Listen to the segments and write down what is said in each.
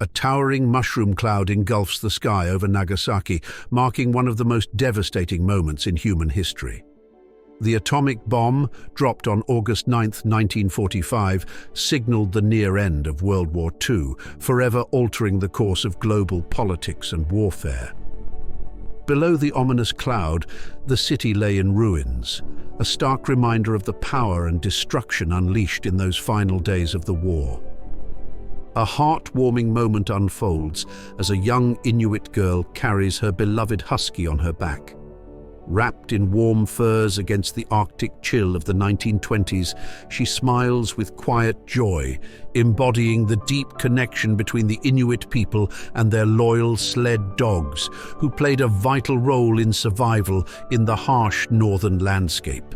A towering mushroom cloud engulfs the sky over Nagasaki, marking one of the most devastating moments in human history. The atomic bomb, dropped on August 9, 1945, signaled the near end of World War II, forever altering the course of global politics and warfare. Below the ominous cloud, the city lay in ruins, a stark reminder of the power and destruction unleashed in those final days of the war. A heart-warming moment unfolds as a young Inuit girl carries her beloved husky on her back. Wrapped in warm furs against the Arctic chill of the 1920s, she smiles with quiet joy, embodying the deep connection between the Inuit people and their loyal sled dogs, who played a vital role in survival in the harsh northern landscape.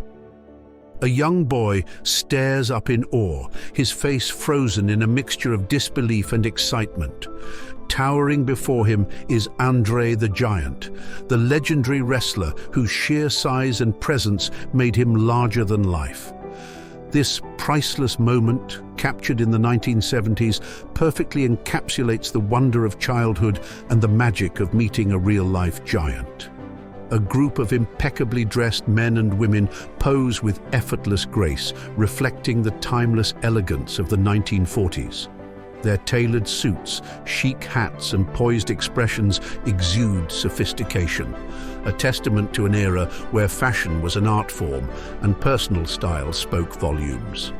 A young boy stares up in awe, his face frozen in a mixture of disbelief and excitement. Towering before him is Andre the Giant, the legendary wrestler whose sheer size and presence made him larger than life. This priceless moment, captured in the 1970s, perfectly encapsulates the wonder of childhood and the magic of meeting a real-life giant. A group of impeccably dressed men and women pose with effortless grace, reflecting the timeless elegance of the 1940s. Their tailored suits, chic hats, and poised expressions exude sophistication, a testament to an era where fashion was an art form and personal style spoke volumes.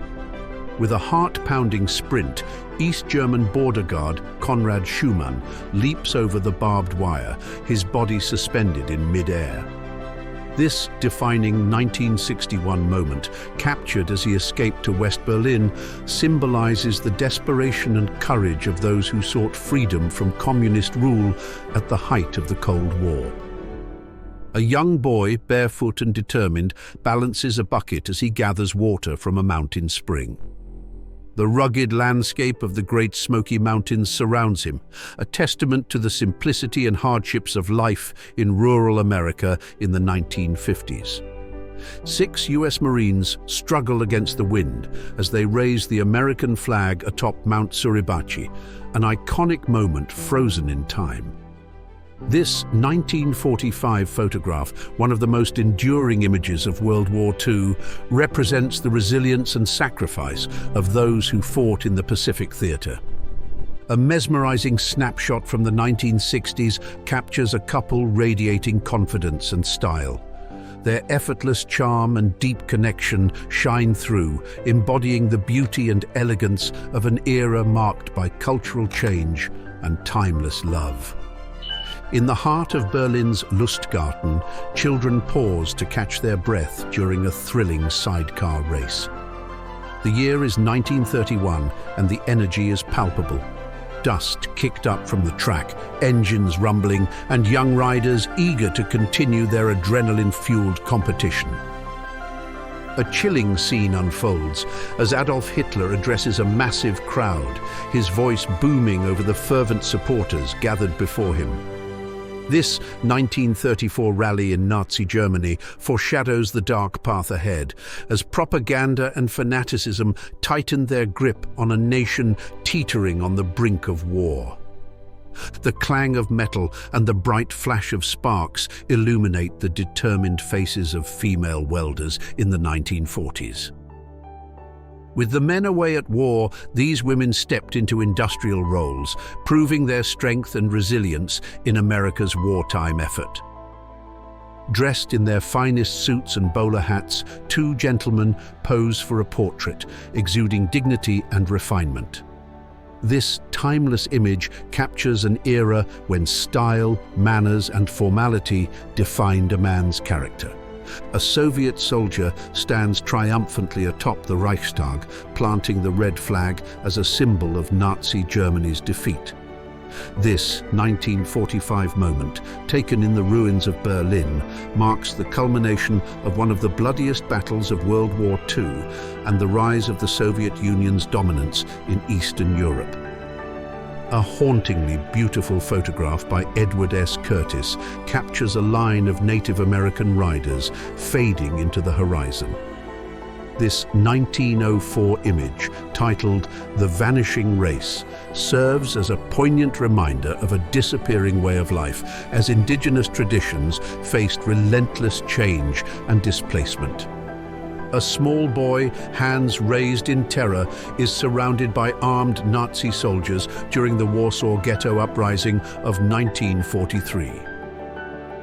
With a heart-pounding sprint, East German border guard Konrad Schumann leaps over the barbed wire, his body suspended in mid-air. This defining 1961 moment, captured as he escaped to West Berlin, symbolizes the desperation and courage of those who sought freedom from communist rule at the height of the Cold War. A young boy, barefoot and determined, balances a bucket as he gathers water from a mountain spring. The rugged landscape of the Great Smoky Mountains surrounds him, a testament to the simplicity and hardships of life in rural America in the 1950s. 6 U.S. Marines struggle against the wind as they raise the American flag atop Mount Suribachi, an iconic moment frozen in time. This 1945 photograph, one of the most enduring images of World War II, represents the resilience and sacrifice of those who fought in the Pacific Theater. A mesmerizing snapshot from the 1960s captures a couple radiating confidence and style. Their effortless charm and deep connection shine through, embodying the beauty and elegance of an era marked by cultural change and timeless love. In the heart of Berlin's Lustgarten, children pause to catch their breath during a thrilling sidecar race. The year is 1931 and the energy is palpable. Dust kicked up from the track, engines rumbling, and young riders eager to continue their adrenaline-fueled competition. A chilling scene unfolds as Adolf Hitler addresses a massive crowd, his voice booming over the fervent supporters gathered before him. This 1934 rally in Nazi Germany foreshadows the dark path ahead, as propaganda and fanaticism tightened their grip on a nation teetering on the brink of war. The clang of metal and the bright flash of sparks illuminate the determined faces of female welders in the 1940s. With the men away at war, these women stepped into industrial roles, proving their strength and resilience in America's wartime effort. Dressed in their finest suits and bowler hats, 2 gentlemen pose for a portrait, exuding dignity and refinement. This timeless image captures an era when style, manners, and formality defined a man's character. A Soviet soldier stands triumphantly atop the Reichstag, planting the red flag as a symbol of Nazi Germany's defeat. This 1945 moment, taken in the ruins of Berlin, marks the culmination of one of the bloodiest battles of World War II and the rise of the Soviet Union's dominance in Eastern Europe. A hauntingly beautiful photograph by Edward S. Curtis captures a line of Native American riders fading into the horizon. This 1904 image, titled "The Vanishing Race," serves as a poignant reminder of a disappearing way of life as indigenous traditions faced relentless change and displacement. A small boy, hands raised in terror, is surrounded by armed Nazi soldiers during the Warsaw Ghetto Uprising of 1943.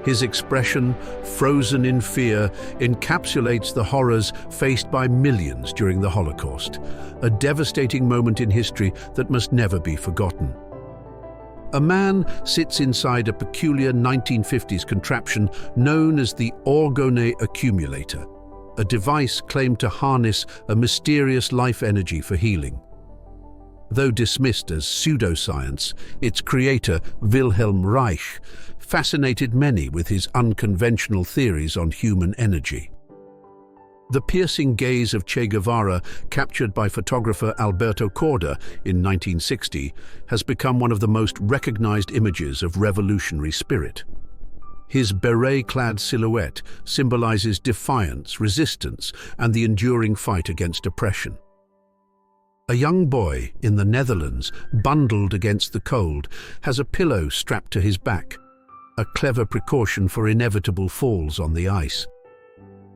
His expression, frozen in fear, encapsulates the horrors faced by millions during the Holocaust, a devastating moment in history that must never be forgotten. A man sits inside a peculiar 1950s contraption known as the bygone accumulator, a device claimed to harness a mysterious life energy for healing. Though dismissed as pseudoscience, its creator, Wilhelm Reich, fascinated many with his unconventional theories on human energy. The piercing gaze of Che Guevara, captured by photographer Alberto Corda in 1960, has become one of the most recognized images of revolutionary spirit. His beret-clad silhouette symbolizes defiance, resistance, and the enduring fight against oppression. A young boy in the Netherlands, bundled against the cold, has a pillow strapped to his back, a clever precaution for inevitable falls on the ice.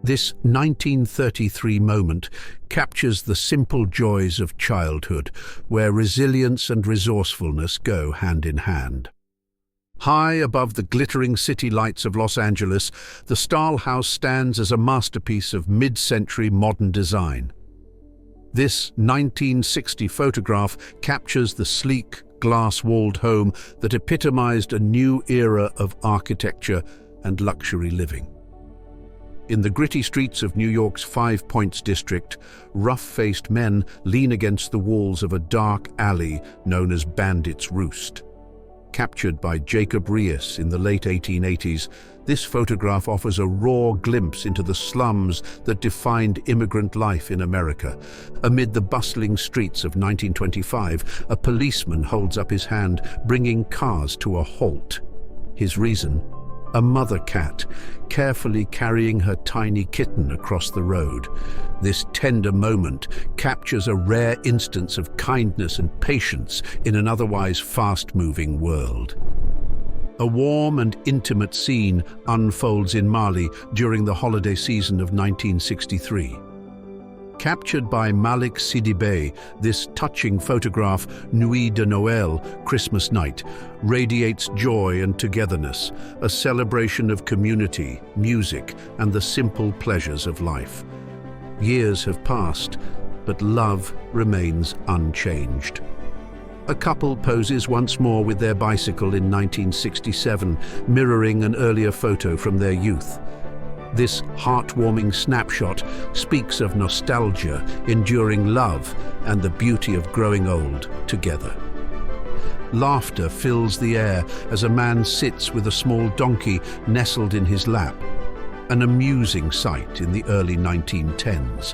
This 1933 moment captures the simple joys of childhood, where resilience and resourcefulness go hand in hand. High above the glittering city lights of Los Angeles, the Stahl House stands as a masterpiece of mid-century modern design. This 1960 photograph captures the sleek, glass-walled home that epitomized a new era of architecture and luxury living. In the gritty streets of New York's Five Points district, rough-faced men lean against the walls of a dark alley known as Bandit's Roost. Captured by Jacob Riis in the late 1880s, this photograph offers a raw glimpse into the slums that defined immigrant life in America. Amid the bustling streets of 1925, a policeman holds up his hand, bringing cars to a halt. His reason? A mother cat, carefully carrying her tiny kitten across the road. This tender moment captures a rare instance of kindness and patience in an otherwise fast-moving world. A warm and intimate scene unfolds in Mali during the holiday season of 1963. Captured by Malik Sidibé, this touching photograph, Nuit de Noël, Christmas night, radiates joy and togetherness, a celebration of community, music, and the simple pleasures of life. Years have passed, but love remains unchanged. A couple poses once more with their bicycle in 1967, mirroring an earlier photo from their youth. This heartwarming snapshot speaks of nostalgia, enduring love, and the beauty of growing old together. Laughter fills the air as a man sits with a small donkey nestled in his lap, an amusing sight in the early 1910s.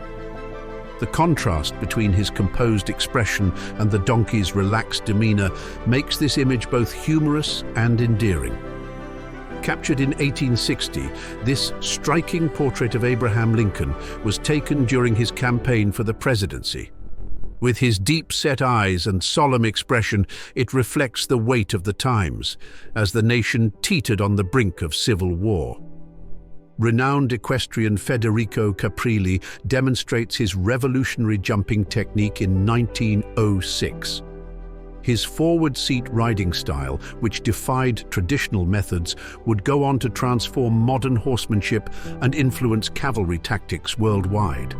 The contrast between his composed expression and the donkey's relaxed demeanor makes this image both humorous and endearing. Captured in 1860, this striking portrait of Abraham Lincoln was taken during his campaign for the presidency. With his deep-set eyes and solemn expression, it reflects the weight of the times, as the nation teetered on the brink of civil war. Renowned equestrian Federico Caprilli demonstrates his revolutionary jumping technique in 1906. His forward-seat riding style, which defied traditional methods, would go on to transform modern horsemanship and influence cavalry tactics worldwide.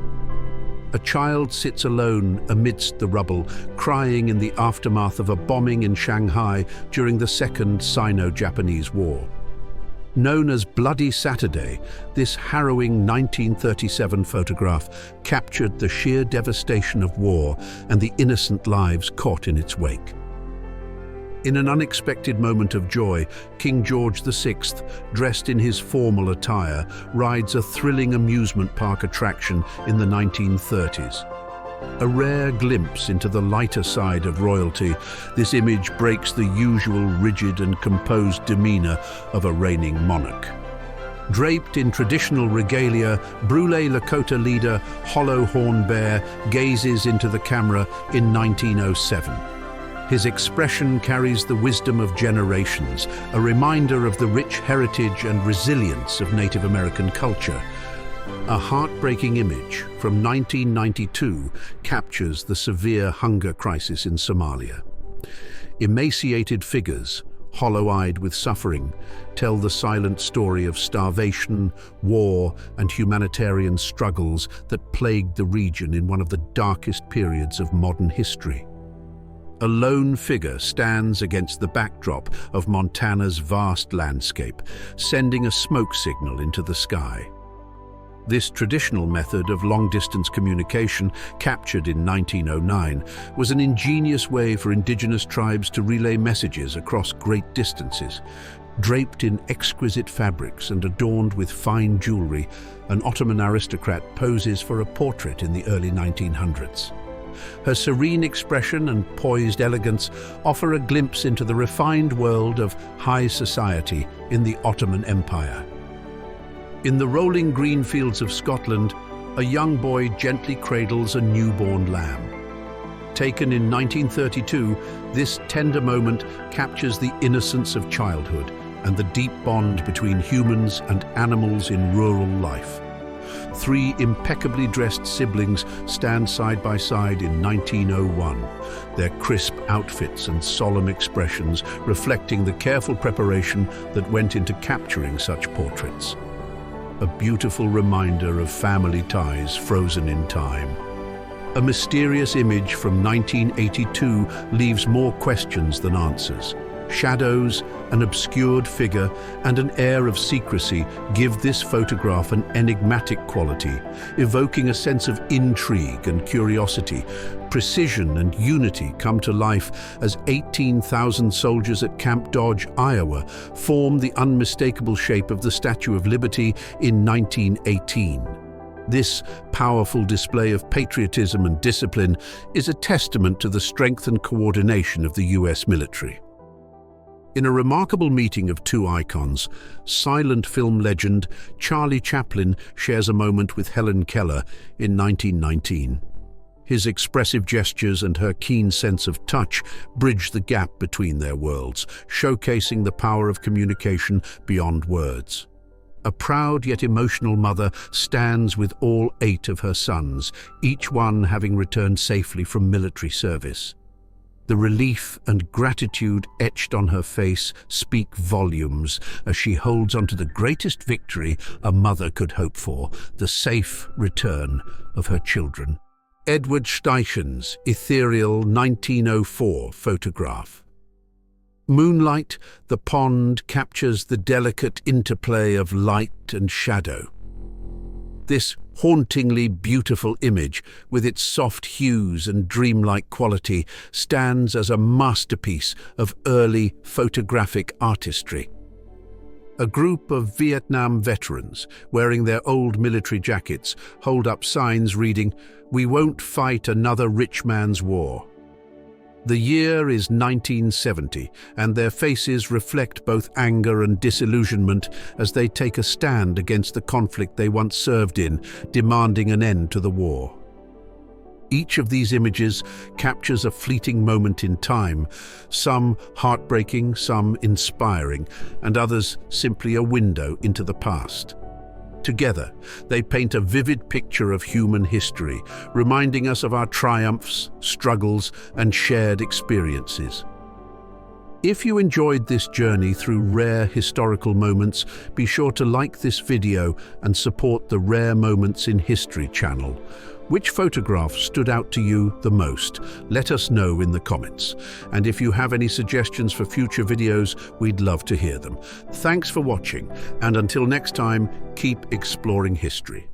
A child sits alone amidst the rubble, crying in the aftermath of a bombing in Shanghai during the Second Sino-Japanese War. Known as Bloody Saturday, this harrowing 1937 photograph captured the sheer devastation of war and the innocent lives caught in its wake. In an unexpected moment of joy, King George VI, dressed in his formal attire, rides a thrilling amusement park attraction in the 1930s. A rare glimpse into the lighter side of royalty, this image breaks the usual rigid and composed demeanor of a reigning monarch. Draped in traditional regalia, Brûlé Lakota leader Hollow Horn Bear gazes into the camera in 1907. His expression carries the wisdom of generations, a reminder of the rich heritage and resilience of Native American culture. A heartbreaking image from 1992 captures the severe hunger crisis in Somalia. Emaciated figures, hollow-eyed with suffering, tell the silent story of starvation, war, and humanitarian struggles that plagued the region in one of the darkest periods of modern history. A lone figure stands against the backdrop of Montana's vast landscape, sending a smoke signal into the sky. This traditional method of long-distance communication, captured in 1909, was an ingenious way for indigenous tribes to relay messages across great distances. Draped in exquisite fabrics and adorned with fine jewelry, an Ottoman aristocrat poses for a portrait in the early 1900s. Her serene expression and poised elegance offer a glimpse into the refined world of high society in the Ottoman Empire. In the rolling green fields of Scotland, a young boy gently cradles a newborn lamb. Taken in 1932, this tender moment captures the innocence of childhood and the deep bond between humans and animals in rural life. Three impeccably dressed siblings stand side by side in 1901, their crisp outfits and solemn expressions reflecting the careful preparation that went into capturing such portraits. A beautiful reminder of family ties frozen in time. A mysterious image from 1982 leaves more questions than answers. Shadows, an obscured figure, and an air of secrecy give this photograph an enigmatic quality, evoking a sense of intrigue and curiosity. Precision and unity come to life as 18,000 soldiers at Camp Dodge, Iowa, form the unmistakable shape of the Statue of Liberty in 1918. This powerful display of patriotism and discipline is a testament to the strength and coordination of the US military. In a remarkable meeting of two icons, silent film legend Charlie Chaplin shares a moment with Helen Keller in 1919. His expressive gestures and her keen sense of touch bridge the gap between their worlds, showcasing the power of communication beyond words. A proud yet emotional mother stands with all 8 of her sons, each one having returned safely from military service. The relief and gratitude etched on her face speak volumes as she holds onto the greatest victory a mother could hope for, the safe return of her children. Edward Steinchen's ethereal 1904 photograph. Moonlight, the pond captures the delicate interplay of light and shadow. This hauntingly beautiful image, with its soft hues and dreamlike quality, stands as a masterpiece of early photographic artistry. A group of Vietnam veterans, wearing their old military jackets, hold up signs reading, "We won't fight another rich man's war." The year is 1970, and their faces reflect both anger and disillusionment as they take a stand against the conflict they once served in, demanding an end to the war. Each of these images captures a fleeting moment in time, some heartbreaking, some inspiring, and others simply a window into the past. Together, they paint a vivid picture of human history, reminding us of our triumphs, struggles, and shared experiences. If you enjoyed this journey through rare historical moments, be sure to like this video and support the Rare Moments in History channel. Which photograph stood out to you the most? Let us know in the comments. And if you have any suggestions for future videos, we'd love to hear them. Thanks for watching, and until next time, keep exploring history.